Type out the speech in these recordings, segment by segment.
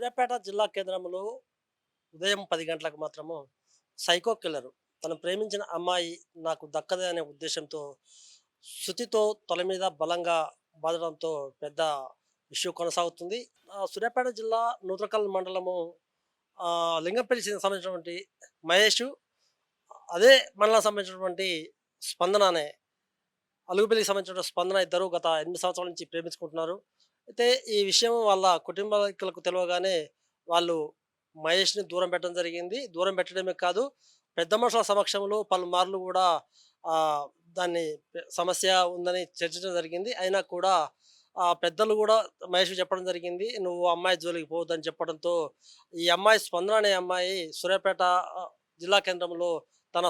సూర్యాపేట జిల్లా కేంద్రంలో ఉదయం 10 గంటలకు మాత్రము సైకో కిల్లర్ తను ప్రేమించిన అమ్మాయి నాకు దక్కదే అనే ఉద్దేశంతో శృతితో తల మీద బలంగా బాదడంతో పెద్ద ఇష్యూ కొనసాగుతుంది. సూర్యాపేట జిల్లా నూతలకల్ మండలము లింగంపల్లి సంబంధించినటువంటి మహేష్, అదే మండలం సంబంధించినటువంటి స్పందన అనే అలుగుపల్లికి సంబంధించిన స్పందన ఇద్దరు గత 8 సంవత్సరాల నుంచి ప్రేమించుకుంటున్నారు. అయితే ఈ విషయం వాళ్ళ కుటుంబీకులకు తెలవగానే వాళ్ళు మహేష్‌ని దూరం పెట్టడం జరిగింది. దూరం పెట్టడమే కాదు, పెద్ద మనుషుల సమక్షంలో పలుమార్లు గూడా ఆహ్, దాన్ని సమస్య ఉందని చర్చించడం జరిగింది. అయినా కూడా పెద్దలు గూడా మహేష్‌కి చెప్పడం జరిగింది. "నువ్వు అమ్మాయి జోలికి పోవద్దని" చెప్పడంతో ఈ అమ్మాయి స్పందన అనే అమ్మాయి సూర్యాపేట జిల్లా కేంద్రంలో తన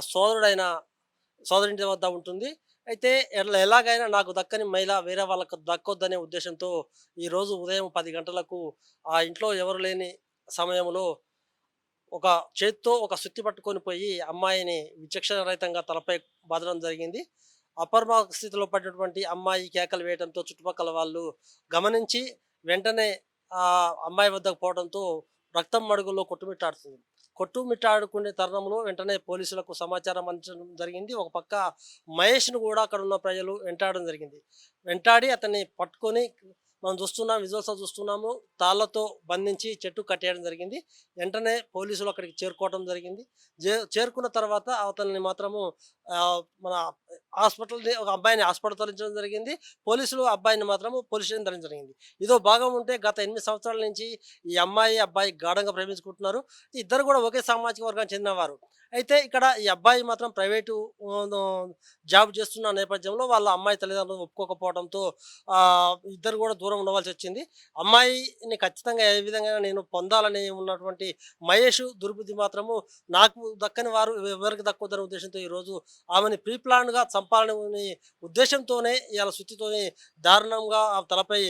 సోదరింటి వద్ద ఉంటుంది. అయితే ఎలాగైనా నాకు దక్కని మహిళ వేరే వాళ్ళకు దక్కొద్దనే ఉద్దేశంతో ఈరోజు ఉదయం 10 గంటలకు ఆ ఇంట్లో ఎవరు లేని సమయంలో ఒక చేత్తో ఒక సుత్తి పట్టుకొని పోయి అమ్మాయిని విచక్షణరహితంగా తలపై బాదడం జరిగింది. అపర్మాక స్థితిలో పడినటువంటి అమ్మాయి కేకలు వేయడంతో చుట్టుపక్కల వాళ్ళు గమనించి వెంటనే అమ్మాయి వద్దకు పోవడంతో రక్తం మడుగులో కొట్టుమిట్టాడుతుంది. కొట్టుమిట్టాడుకునే తరుణంలో వెంటనే పోలీసులకు సమాచారం అందించడం జరిగింది. ఒక పక్క మహేష్‌ను కూడా అక్కడున్న ప్రజలు వెంటాడడం జరిగింది. వెంటాడి అతన్ని పట్టుకొని మనం చూస్తున్నాం, విజువల్స్‌లో చూస్తున్నాము, తాళ్ళతో బంధించి చెట్టుకు కట్టేయడం జరిగింది. వెంటనే పోలీసులు అక్కడికి చేరుకోవడం జరిగింది. చేరుకున్న తర్వాత అతన్ని మాత్రము మన ఒక అబ్బాయిని హాస్పిటల్ తరలించడం జరిగింది. పోలీసులు అబ్బాయిని మాత్రము పోలీస్ స్టేషన్ తరలించడం జరిగింది. ఇదో భాగం ఉంటే గత 8 సంవత్సరాల నుంచి ఈ అమ్మాయి, అబ్బాయి గాఢంగా ప్రేమించుకుంటున్నారు. ఇద్దరు కూడా ఒకే సామాజిక వర్గానికి చెందినవారు. అయితే ఇక్కడ ఈ అబ్బాయి మాత్రం ప్రైవేటు జాబ్ చేస్తున్న నేపథ్యంలో వాళ్ళ అమ్మాయి తల్లిదండ్రులు ఒప్పుకోకపోవడంతో ఇద్దరు కూడా దూరం ఉండవలసి వచ్చింది. అమ్మాయిని ఖచ్చితంగా ఏ విధంగా నేను పొందాలని ఉన్నటువంటి మహేష్ దుర్బుద్ధి మాత్రము నాకు దక్కని వారు ఎవరికి దక్కొద్దనే ఉద్దేశంతో ఈరోజు ఆమెని ప్రీ ప్లాన్డ్‌గా చంపాలనే ఉద్దేశంతోనే ఇయాల సుత్తితోని దారుణంగా తలపై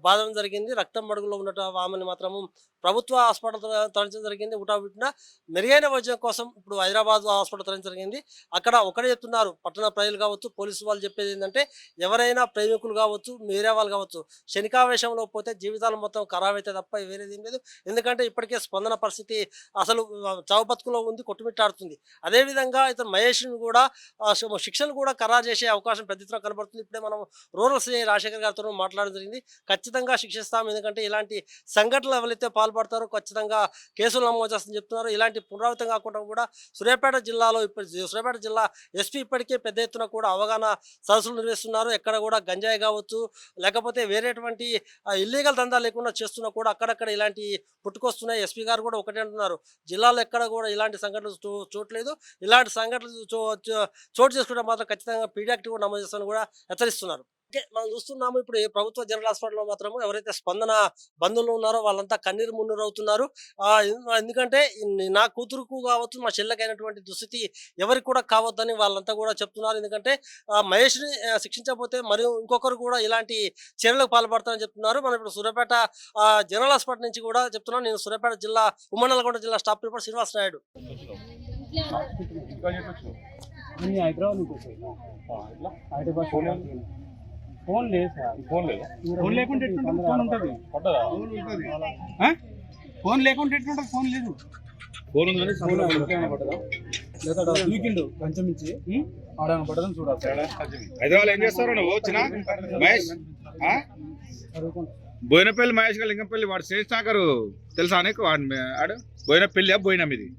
బాదడం జరిగింది. రక్తం మడుగులో ఉన్నట్టు ఆమెని మాత్రము ప్రభుత్వ హాస్పిటల్ తరలించడం జరిగింది. హుటాహుటిన మెరుగైన వైద్యం కోసం ఇప్పుడు హైదరాబాద్ హాస్పిటల్ తరలించడం జరిగింది. అక్కడ ఒకటే చెప్తున్నారు, పట్టణ ప్రజలు కావచ్చు, పోలీసు వాళ్ళు చెప్పేది ఏంటంటే, ఎవరైనా ప్రేమికులు కావచ్చు, వేరే వాళ్ళు కావచ్చు, క్షణికావేశంలో పోతే జీవితాలు మొత్తం ఖరాబ్ అయితే తప్ప వేరేది ఏం లేదు. ఎందుకంటే ఇప్పటికే స్పందన పరిస్థితి అసలు చావు బతుకులో ఉంది, కొట్టుమిట్టాడుతుంది. అదేవిధంగా ఇతను మహేష్‌ని కూడా శిక్షలు కూడా ఖరారు చేసే అవకాశం పెద్ద ఎత్తున కనబడుతుంది. ఇప్పుడే మనం రూరల్ సిఐ రాజశేఖర్ గారితో మాట్లాడడం జరిగింది. ఖచ్చితంగా శిక్షిస్తాం, ఎందుకంటే ఇలాంటి సంఘటనలు ఎవరైతే పాల్పడతారో ఖచ్చితంగా కేసులు నమోదు చేస్తామని చెప్తున్నారు. ఇలాంటి పునరావృతం కాకుండా కూడా సూర్యాపేట జిల్లాలో సూర్యాపేట జిల్లా ఎస్పీ ఇప్పటికే పెద్ద ఎత్తున కూడా అవగాహన సదస్సులు నిర్వహిస్తున్నారు. ఎక్కడ కూడా గంజాయి కావచ్చు, లేకపోతే వేరేటువంటి ఇల్లీగల్ దందా లేకుండా చేస్తున్నా కూడా అక్కడక్కడ ఇలాంటి పుట్టుకొస్తున్నాయి. ఎస్పీ గారు కూడా ఒకటే అంటున్నారు, జిల్లాలో ఎక్కడ కూడా ఇలాంటి సంఘటనలు చూడలేదు. ఇలాంటి సంఘటనలు చోటు చేసుకుంటే మాత్రం ఖచ్చితంగా పీడియాక్టివ్ కూడా నమోదు చేస్తామని కూడా హెచ్చరిస్తున్నారు. మనం చూస్తున్నాము ఇప్పుడు ప్రభుత్వ జనరల్ హాస్పిటల్లో మాత్రము ఎవరైతే స్పందన బంధువులు ఉన్నారో వాళ్ళంతా కన్నీరు మున్నీరు అవుతున్నారు. ఎందుకంటే నా కూతురుకు కావచ్చు, మా చెల్లెకైనటువంటి దుస్థితి ఎవరికి కూడా కావద్దని వాళ్ళంతా కూడా చెప్తున్నారు. ఎందుకంటే మహేష్‌ని శిక్షించకపోతే మరియు ఇంకొకరు కూడా ఇలాంటి చర్యలకు పాల్పడతారని చెప్తున్నారు. మనం ఇప్పుడు సూర్యాపేట జనరల్ హాస్పిటల్ నుంచి కూడా చెప్తున్నాను. నేను సూర్యాపేట జిల్లా ఉమ్మడి నల్గొండ జిల్లా staff reporter Srinivas Naidu. Phone లేదు సార్. ఫోన్ లేదు. ఫోన్ లేకుంటే ఎట్లుంటుంది? ఫోన్ ఉంటుంది. ఫోన్ లేకుంటే ఎట్లుంటుంది? ఫోన్ లేదు. ఫోన్ ఉందని పడ్డదా లేదా వీకెండ్ కొంచెం ఇచ్చి ఆడ పడ్డదని చూడాలి. హైదరాబాద్ ఏం చేస్తారు నువ్వు వచ్చిన మహేష్? బోయినపల్లి మహేష్ గారు లింగంపల్లి వాడు శ్రేష్ఠాకరు తెలుసా నీకు? వాడు ఆడు బోయినపల్లి బోయినం ఇది.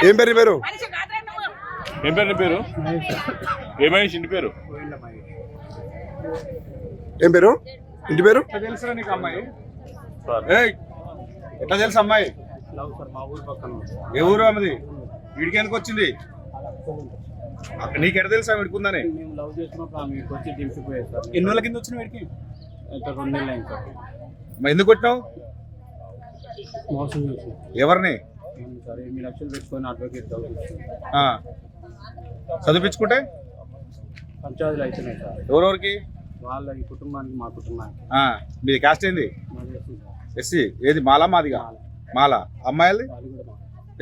ఏం పేరు పేరు ఏం పేరు నీ పేరు? ఏ మహేష్ ఇంటి పేరు? ఏం పేరు ఇంటి పేరు? తెలుసా నీకు అమ్మాయి? ఎట్లా తెలుసు అమ్మాయి? ఏ ఊరు అమ్మది? వీడికి ఎందుకు వచ్చింది? నీకు ఎట్లా తెలుసా వీడికుందని? ఎన్ని రోజుల కింద వచ్చిన వీడికి? 2 నెలలు అయింది సార్. ఎందుకు వచ్చినావు? మోసం చేసి ఎవరిని? సార్ 8 లక్షలు పెట్టుకొని అడ్వకేట్ చదివించుకుంటే పంచాయతీలు అవుతున్నాయి సార్. ఎవరెవరికి? వాళ్ళ ఈ కుటుంబానికి, మా కుటుంబానికి. మీది కాస్ట్ ఏంది? ఎస్సీ. ఏది మాలా? మాదిగా మాలా. అమ్మాయిలు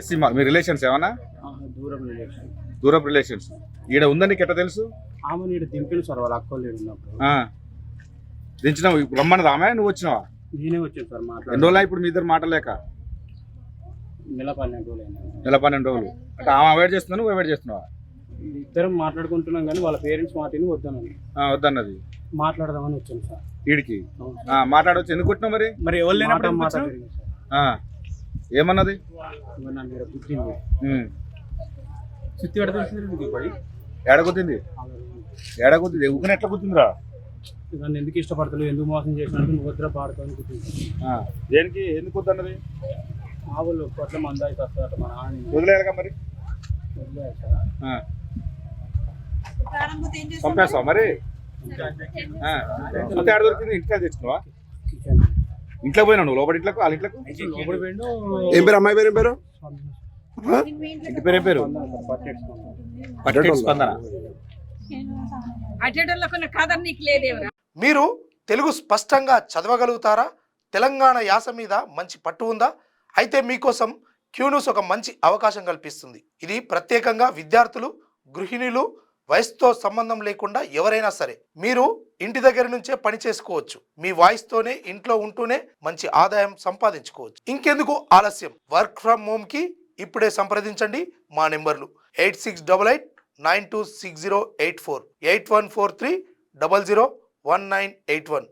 ఎస్సీ. మీ రిలేషన్స్ ఏమన్నా? దూరం రిలేషన్. దూరం రిలేషన్స్. ఈడ ఉందని నీకు ఎట్లా తెలుసు? ఆమె నీడు దింపిన సార్ వాళ్ళ అక్క లేడు ఉన్నప్పుడు. దించినావు రమ్మన్నది ఆమె, నువ్వు వచ్చినావా? నేనే వచ్చాను సార్ ఎన్ని మాట్లాడి. రోజులు ఇప్పుడు మీ ఇద్దరు మాటలేక? నెల 12 రోజులు అయినా. నెల 12 రోజులు. అంటే ఆమె అవాయిడ్ చేస్తున్నావు, నువ్వు అవాయిడ్ చేస్తున్నావా? ఇద్దరం మాట్లాడుకుంటున్నాం కానీ వాళ్ళ పేరెంట్స్ మాటని వద్దన్నది. వద్దన్నది. మాట్లాడదామని వచ్చాను సార్. వీడికి మాట్లాడవచ్చు. ఎందుకు కొట్టినావు మరి? మరి ఎవరు లేనప్పుడు మాట పెరిగింది సార్. ఏమన్నది? నన్ను ఈడ గుద్దింది. సుత్తి పెడుతుంది పడి ఏడగుద్దింది. ఏడగుద్దింది ఊకని ఎట్లా గుద్దిందిరా? నన్ను ఎందుకు ఇష్టపడతలేవు, ఎందుకు మోసం చేసినట్టు నువ్వు వద్ద పాడుకొని గుర్తుంది. దేనికి ఎందుకు వద్దన్నది? ఆవులు కొట్ల మందాయి వస్తారట మా నాన్న. వదిలేయాలిగా మరి. పంపేస్తావా మరి? అంతే ఆడ దొరికింది. ఇంటికి తెచ్చుకున్నావా? ఇంట్లో పోయినా నువ్వు లోపల ఇంట్లోకి వాళ్ళ ఇంట్లోకి? లోపలి పోయిండు. ఏం పేరు అమ్మాయి పేరు? ఏం పేరు? ఇంటి పేరు ఏం పేరు? పట్టెడు స్పందన. మీరు తెలుగు స్పష్టంగా చదవగలుగుతారా? తెలంగాణ యాస మీద మంచి పట్టు ఉందా? అయితే మీకోసం క్యూన్యూస్ ఒక మంచి అవకాశం కల్పిస్తుంది. ఇది ప్రత్యేకంగా విద్యార్థులు, గృహిణులు, వయసుతో సంబంధం లేకుండా ఎవరైనా సరే మీరు ఇంటి దగ్గర నుంచే పని చేసుకోవచ్చు. మీ వాయిస్తోనే ఇంట్లో ఉంటూనే మంచి ఆదాయం సంపాదించుకోవచ్చు. ఇంకెందుకు ఆలస్యం? వర్క్ ఫ్రమ్ హోమ్ కి ఇప్పుడే సంప్రదించండి. మా నెంబర్లు 8688926084, 8143001981.